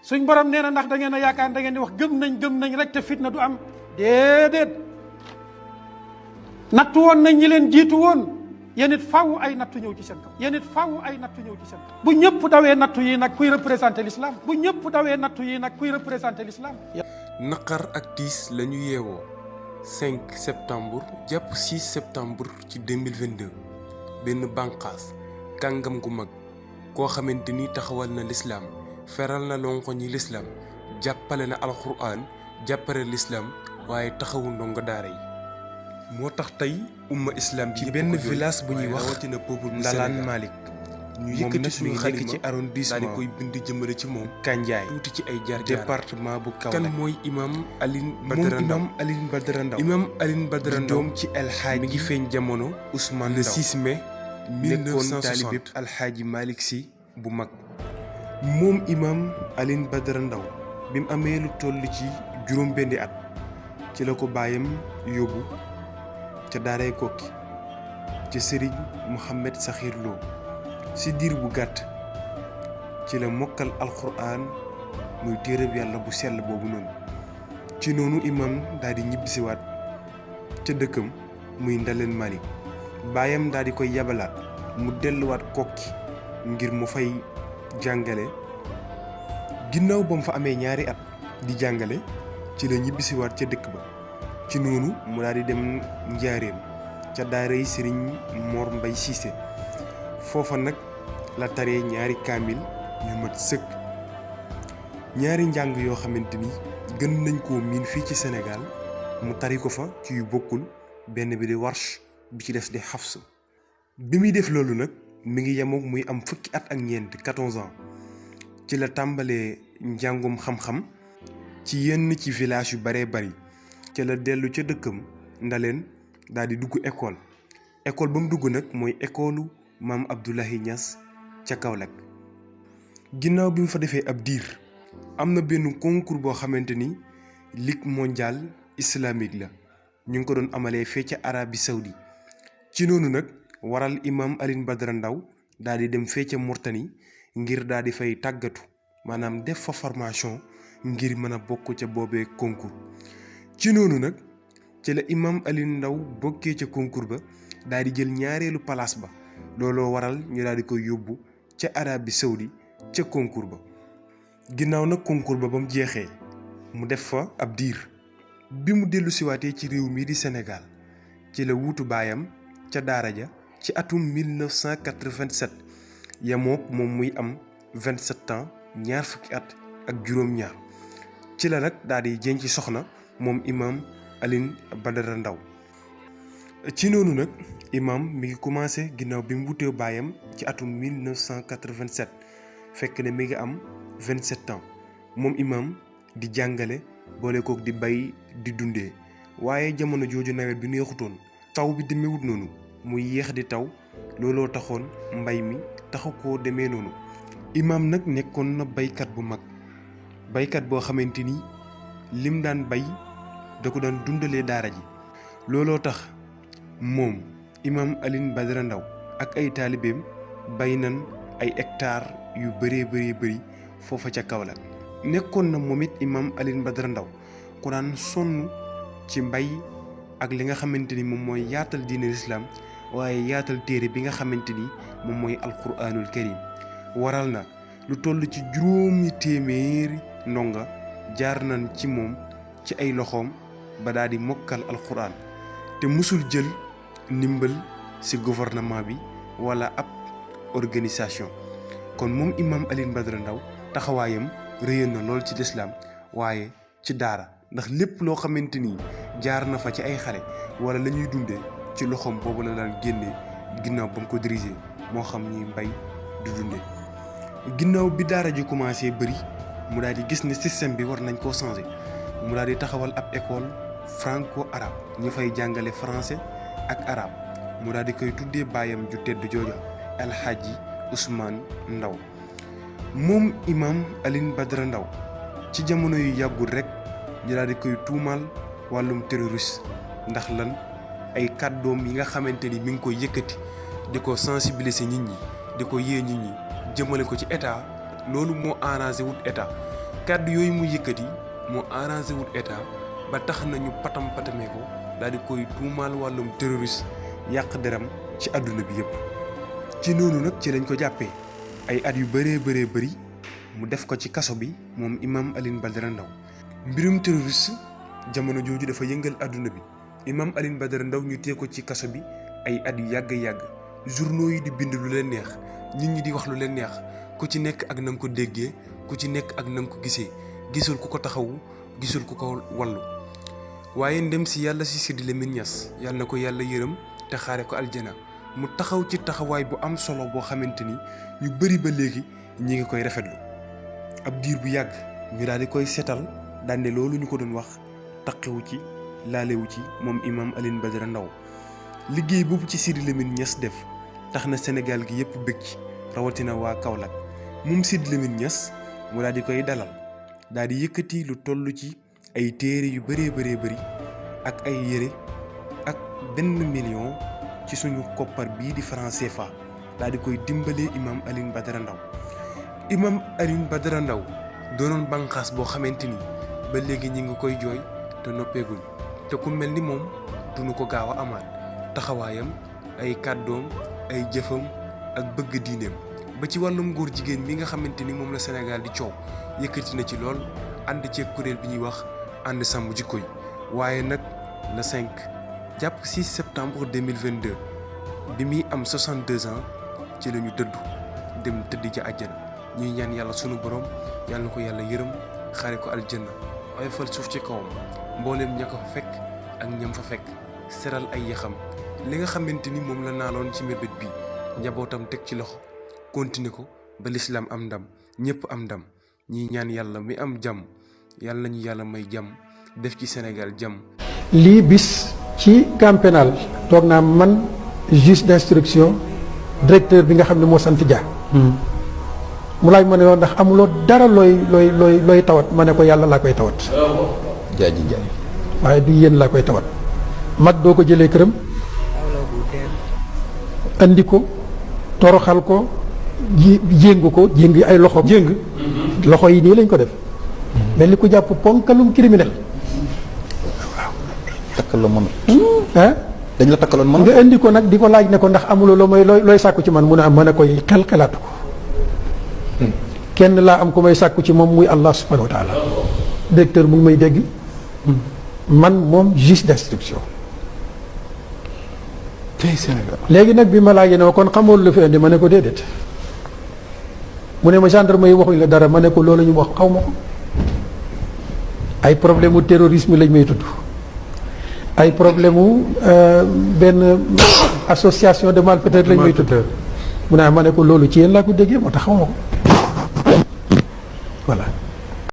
suñ borom nee na ndax da ngeen a yaakaar da ngeen di wax gëm nañ rek te fitna du am déedéet. nattu woon nañ ñi leen jiitu woon yéen it faaw ay nattu ñëw ci seen kaw yéen it faaw ay nattu ñëw ci seen kaw. bu ñëpp dawee nattu yi nag kuy représenté l'islam bu ñëpp dawee nattu yi nag kuy représenté l'islam. naqar ak tiis la ñu yeewoo 5 septembre jàpp 6 septembre ci 2022 benn bànqaas kàngam gu mag koo xamante ni taxawal na l'islam feral na lonko ñi l'islam jàppale na alxuraan jàppale l'islam waaye taxawu ndongo daara yi. moo tax tey umma islam ci benn village bu ñuy wax Ndalaan Malick ñu yëkkati suñu xalima ci arrondissement daal di koy bind jëmale ci moom Kandiaye tuuti ci ay jaar département bu Kaolack. kan mooy imam Alioune Badara Ndao imam Alioune Badara Ndao doom ci El Hadji mi ngi feeñ jamono Ousmane le 6 mai 1960 taalibe El Hadji Malick Sy bu mag. moom imam Alioune Badara Ndao bi mu amee lu toll ci juróom-benni at ci la ko baayam yóbbu ca daaray Kokki ca Serigne Mohamed Sakhir Lo ci diir bu gàtt ci la mokkal alxuraan muy téereb yàlla bu sell boobu noonu. ci noonu imam daal di ñibbisiwaat ca dëkkam muy Ndaleen Malick baayam daal di koy yabalaat mu delluwaat Kokki ngir mu fay jàngale. ginnaaw ba mu fa amee ñaari at di jàngale ci la ñibbisiwaat ca dëkk ba. ci noonu mu daal di dem njaareem ca daara yi Serigne Mor Mbay Cissé foofa nag la taree ñaari kaamil yu mat sëkk ñaari njàng yoo xamante ni gën nañ koo miin fii ci Sénégal mu tari ko fa ci yu bokkul benn bi di Warsh bi ci des di Hafs. bi muy def loolu nag mi ngi yemook muy am fukki at ak ñeent 14 ans ci la tàmbalee njàngum xam-xam ci yenn ci village yu baree bari ca la dellu ca dëkkam Ndaleen daal di dugg école ba mu dugg nag mooy école maam Abdoulaye Niass ca Kaolack. ginnaaw bi mu fa defee ab diir am na benn concours boo xamante ni ligue mondiale islamique la ñu ngi ko doon amalee fee ca Arabie Saoudi. ci noonu nag waral imam Alioune Badara Ndao daal di dem fee ca Mourtani ngir daal di fay tàggatu maanaam def fa formation ngir mën a bokk ca boobee concours. ci noonu nag ci la imam Alioune Ndao bokkee ca concours ba daal di jël ñaareelu place ba looloo waral ñu daal di koy yóbbu ca Arabie Saoudi ca concours ba. ginnaaw nag concours ba mu jeexee mu def fa ab diir bi mu dellu siwaatee ci réew mii di Sénégal ci la wuutu baayam ca daara ja ci atum 1987 yamook moom muy am 27 ans ñaar fukki at ak juróom-ñaar ci la nag daal di jën ci soxna moom imam Alioune Badara Ndao. ci noonu nag imam mi ngi commencé ginnaaw bi mu wutee baayam ci atum 1987 fekk ne mi ngi am 27 ans moom imam di jàngale boole kook di bay di dundee waaye jamono jooju nawet bi neexutoon taw bi demewut noonu muy yéex di taw looloo taxoon mbay mi taxu koo demee noonu. imam nag nekkoon na baykat bu mag baykat boo xamante ni lim daan bay da ko daan dundalee daara ji looloo tax moom imam Alioune Badara Ndao ak ay taalibeem bay nan ay hectares yu bëree bëri foofa ca Kaolack. nekkoon na moom it imam Alioune Badara Ndao ku daan sonn ci mbay ak li nga xamante ni moom mooy yaatal diine l'islam waaye yaatal téere bi nga xamante ni moom mooy alquranul karim. waral na lu toll ci juróomi téeméeri ndonga jaar nañ ci moom ci ay loxoom ba daal di mokkal alquran te musul jël ndimbal ci gouvernement bi wala ab organisation. kon moom imam Alioune Badara Ndao taxawaayam rëyoon na lool ci lislaam waaye ci daara ndax lépp loo xamante ni jaar na fa ci ay xale wala la ñuy dundee ci loxoom boobu la daan génnee ginnaaw ba mu ko diriger moo xam ñuy mbay du dundee. ginnaaw bi daara ji commencé bëri mu daal di gis ne système bi war nañ koo changer mu daal di taxawal ab école franco arabe ñu fay jàngale français ak arabe mu daal di koy tuddee baayam ju tedd jooja El Hadji Ousmane Ndao. moom imam Alioune Badara Ndao ci jamono yu yàggul rek ñu daal di koy tuumaal wàllum terroriste ndax lan ay kàddoom yi nga xamante ni mi ngi koy yëkkati di ko sensibiliser nit ñi di ko yee nit ñi jëmale ko ci état loolu moo arrangé wut état kàddu yooyu mu yëkkati moo arrangé wul état ba tax nañu patamee ko daal di koy tuumaal wàllum terroriste yàq deram ci àdduna bi yëpp. ci noonu nag ci lañ ko jàppee ay at yu bëree bëri mu def ko ci kaso bi moom imam Alioune Badara Ndao. mbirum terroriste jamono jooju dafa yëngal àdduna bi imam Alioune Badara Ndao ñu téye ko ci kaso bi ay at yu yàgg journaux yi di bind lu leen neex nit ñi di wax lu leen neex ku ci nekk ak na nga ko déggee ku ci nekk ak na nga ko gisee gisul ku ko taxawu gisul ku ko wallu. waaye ndem si yàlla si Sidi Lamine Niass yàlla na ko yàlla yërëm te xaare ko aljana mu taxaw ci taxawaay bu am solo boo xamante ni ñu bëri ba léegi ñi ngi koy rafetlu. ab diir bu yàgg ñu daal di koy seetal daan ne loolu ñu ko doon wax taqewu ci laalewu ci moom imam Alioune Badara Ndao. liggéey boobu ci Sidi Lamine Niass def tax na Sénégal gi yëpp bëgg ci rawatina waa Kaolack moom Sidi Lamine Niass mu daal di koy dalal daal di yëkkati lu toll ci ay téere yu bëree bëri ak ay yére ak 1 million ci suñu koppar bii di franc CFA daal di koy dimbalee imam Alioune Badara Ndao. imam Alioune Badara Ndao doonoon bànqaas boo xamante ni ba léegi ñi ngi koy jooy te noppeeguñ te ku mel ni moom duñu ko gaaw a amaat taxawaayam ay kàddoom ay jëfam ak bëgg diineem ba ci wàllum góor jigéen mi nga xamante ni moom la Sénégal di coow yëkkati na ci lool ànd ceeg kuréel bi ñuy wax ànd sàmm jikko yi. waaye nag le 5 jàpp 6 septembre 2022 bi muy am 62 ans ci la ñu dëddu dem tëdd ci àjjana ñuy ñaan yàlla sunu borom yàlla na ko yàlla yërëm xaare ko aljanna waaye fal suuf ci kawam mbooleem ña ko fa fekk ak ñam fa fekk seral ay yaxam li nga xamante ni moom la naaloon ci mébét bi njabootam teg ci loxo continuer ko ba lislaam am ndam ñëpp am ndam ñiy ñaan yàlla mi am jàmm yàlla nañu yàlla may jàmm def ci Sénégal jàmm. lii bis ci camp pénal toog naa man juge d'instruction directeur bi nga xam ne moo sant Dia. mu laaj ma ne woon ndax amuloo dara looy tawat ma ne ko yàlla laa koy tawat. jaaji njaay. waaye du yéen laa koy tawat. mag doo ko jëlee këram. andi ko toroxal ko jéngu ko jéng ay loxo jéng loxo yi nii lañ ko def. mel ni ku jàpp ponkalum criminel. waaw. takkal la mën. dañ la takkaloon mën. nga indi ko nag di ko laaj ne ko ndax amuloo loo may looy sàkku ci man mu ne am mën a koy xelaatu ko. kenn laa am ko may sàkku ci moom muy Allah subhanahu wa taala. directeur mu ngi may dégg. man moom juge d'instruction. tey Sénégal. léegi nag bi ma laajee ne kon xamoon la fi indi ma ne ko déedéet. mu ne ma gendarme yi waxuñ la dara ma ne ko loolu ñu wax xaw ma ko. ay problème mu terrorisme lañ may tudd. ay problème mu benn association de malfaiteurs lañ may tudd. mu ne ma ne ko loolu ci yéen laa ko déggee moo tax xaw ma ko voilà.